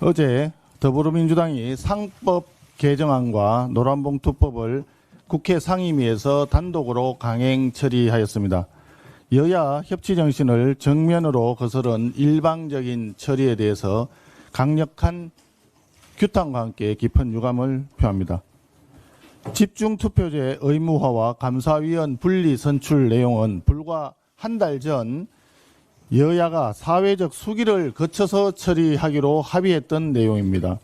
어제 더불어민주당이 상법 개정안과 노란봉투법을 국회 상임위에서 단독으로 강행 처리하였습니다. 여야 협치 정신을 정면으로 거스른 일방적인 처리에 대해서 강력한 규탄과 함께 깊은 유감을 표합니다. 집중투표제 의무화와 감사위원 분리 선출 내용은 불과 한 달 전 여야가 사회적 수기를 거쳐서 처리하기로 합의했던 내용입니다.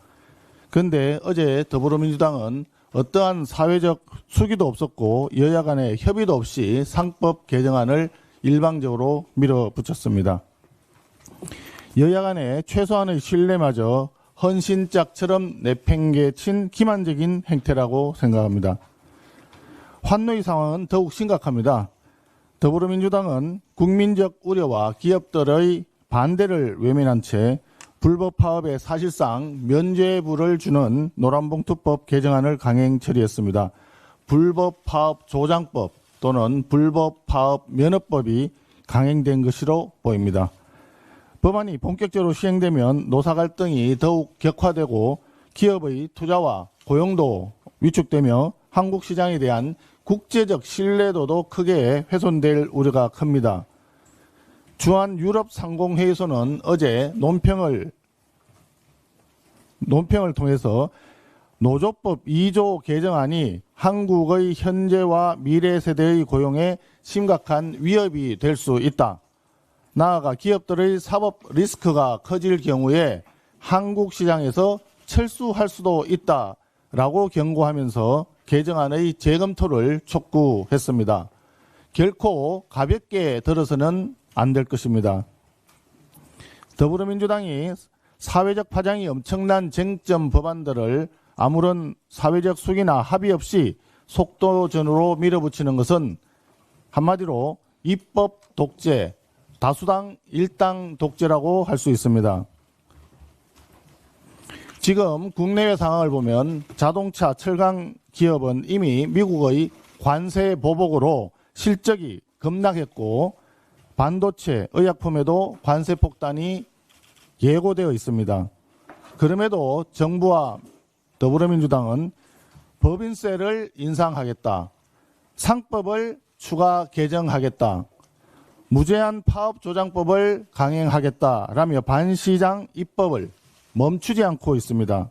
그런데 어제 더불어민주당은 어떠한 사회적 수기도 없었고 여야 간의 협의도 없이 상법 개정안을 일방적으로 밀어붙였습니다. 여야 간의 최소한의 신뢰마저 헌신짝처럼 내팽개친 기만적인 행태라고 생각합니다. 환노의 상황은 더욱 심각합니다. 더불어민주당은 국민적 우려와 기업들의 반대를 외면한 채 불법 파업에 사실상 면죄부를 주는 노란봉투법 개정안을 강행 처리했습니다. 불법 파업 조장법 또는 불법 파업 면허법이 강행된 것으로 보입니다. 법안이 본격적으로 시행되면 노사 갈등이 더욱 격화되고 기업의 투자와 고용도 위축되며 한국 시장에 대한 국제적 신뢰도도 크게 훼손될 우려가 큽니다. 주한 유럽 상공회의소는 어제 논평을 통해서 노조법 2조 개정안이 한국의 현재와 미래 세대의 고용에 심각한 위협이 될 수 있다. 나아가 기업들의 사법 리스크가 커질 경우에 한국 시장에서 철수할 수도 있다라고 경고하면서 개정안의 재검토를 촉구했습니다. 결코 가볍게 들어서는 안 될 것입니다. 더불어민주당이 사회적 파장이 엄청난 쟁점 법안들을 아무런 사회적 수기나 합의 없이 속도전으로 밀어붙이는 것은 한마디로 입법 독재, 다수당 일당 독재라고 할 수 있습니다. 지금 국내외 상황을 보면 자동차, 철강 기업은 이미 미국의 관세 보복으로 실적이 급락했고 반도체, 의약품에도 관세 폭탄이 예고되어 있습니다. 그럼에도 정부와 더불어민주당은 법인세를 인상하겠다, 상법을 추가 개정하겠다, 무제한 파업 조장법을 강행하겠다라며 반시장 입법을 멈추지 않고 있습니다.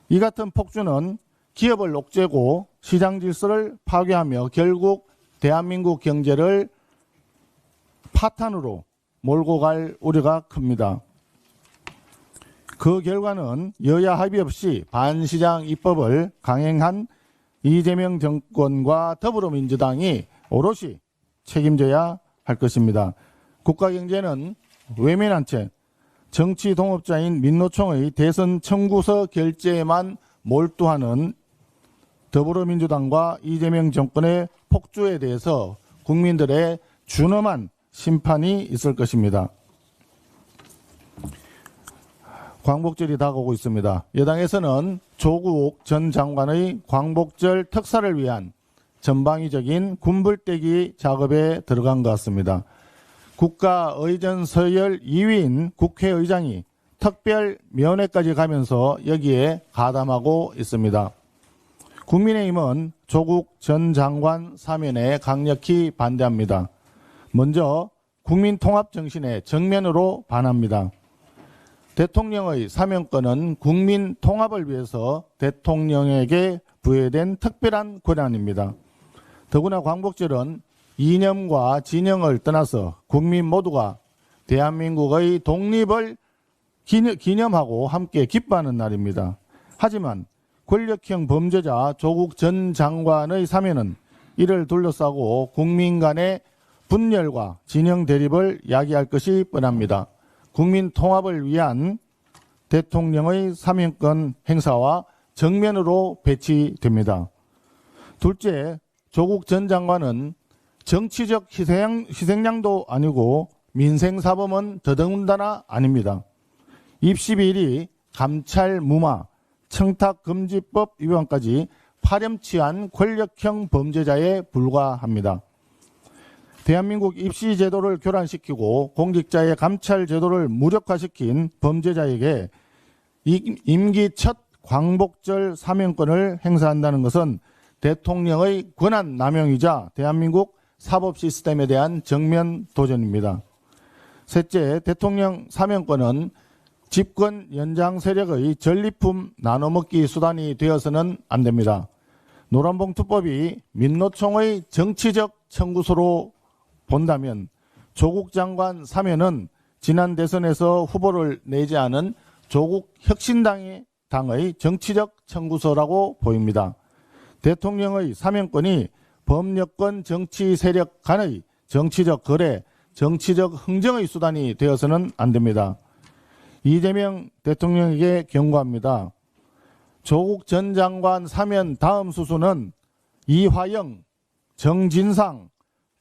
이 같은 폭주는 기업을 옥죄고 시장 질서를 파괴하며 결국 대한민국 경제를 파탄으로 몰고 갈 우려가 큽니다. 그 결과는 여야 합의 없이 반시장 입법을 강행한 이재명 정권과 더불어민주당이 오롯이 책임져야 할 것입니다. 국가 경제는 외면한 채 정치 동업자인 민노총의 대선 청구서 결제에만 몰두하는 더불어민주당과 이재명 정권의 폭주에 대해서 국민들의 준엄한 심판이 있을 것입니다. 광복절이 다가오고 있습니다. 여당에서는 조국 전 장관의 광복절 특사를 위한 전방위적인 군불대기 작업에 들어간 것 같습니다. 국가의전 서열 2위인 국회의장이 특별 면회까지 가면서 여기에 가담하고 있습니다. 국민의힘은 조국 전 장관 사면에 강력히 반대합니다. 먼저 국민 통합 정신에 정면으로 반합니다. 대통령의 사면권은 국민 통합을 위해서 대통령에게 부여된 특별한 권한입니다. 더구나 광복절은 이념과 진영을 떠나서 국민 모두가 대한민국의 독립을 기념하고 함께 기뻐하는 날입니다. 하지만 권력형 범죄자 조국 전 장관의 사면은 이를 둘러싸고 국민 간의 분열과 진영 대립을 야기할 것이 뻔합니다. 국민 통합을 위한 대통령의 사면권 행사와 정면으로 배치됩니다. 둘째, 조국 전 장관은 정치적 희생양도 아니고 민생사범은 더더군다나 아닙니다. 입시 비리, 감찰 무마, 청탁금지법 위반까지 파렴치한 권력형 범죄자에 불과합니다. 대한민국 입시 제도를 교란시키고 공직자의 감찰 제도를 무력화시킨 범죄자에게 임기 첫 광복절 사면권을 행사한다는 것은 대통령의 권한 남용이자 대한민국 사법 시스템에 대한 정면 도전입니다. 셋째, 대통령 사면권은 집권 연장 세력의 전리품 나눠먹기 수단이 되어서는 안 됩니다. 노란봉투법이 민노총의 정치적 청구서로 본다면 조국 장관 사면은 지난 대선에서 후보를 내지 않은 조국 혁신당의 정치적 청구서라고 보입니다. 대통령의 사면권이 범여권 정치 세력 간의 정치적 거래, 정치적 흥정의 수단이 되어서는 안 됩니다. 이재명 대통령에게 경고합니다. 조국 전 장관 사면 다음 수순은 이화영, 정진상,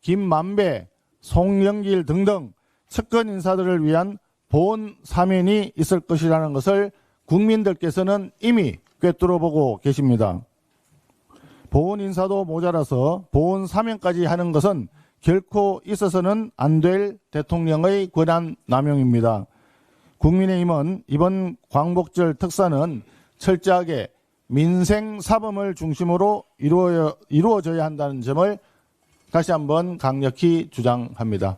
김만배, 송영길 등등 측근 인사들을 위한 보훈 사면이 있을 것이라는 것을 국민들께서는 이미 꿰뚫어보고 계십니다. 보훈 인사도 모자라서 보훈 사면까지 하는 것은 결코 있어서는 안 될 대통령의 권한 남용입니다. 국민의힘은 이번 광복절 특사는 철저하게 민생 사범을 중심으로 이루어져야 한다는 점을 다시 한번 강력히 주장합니다.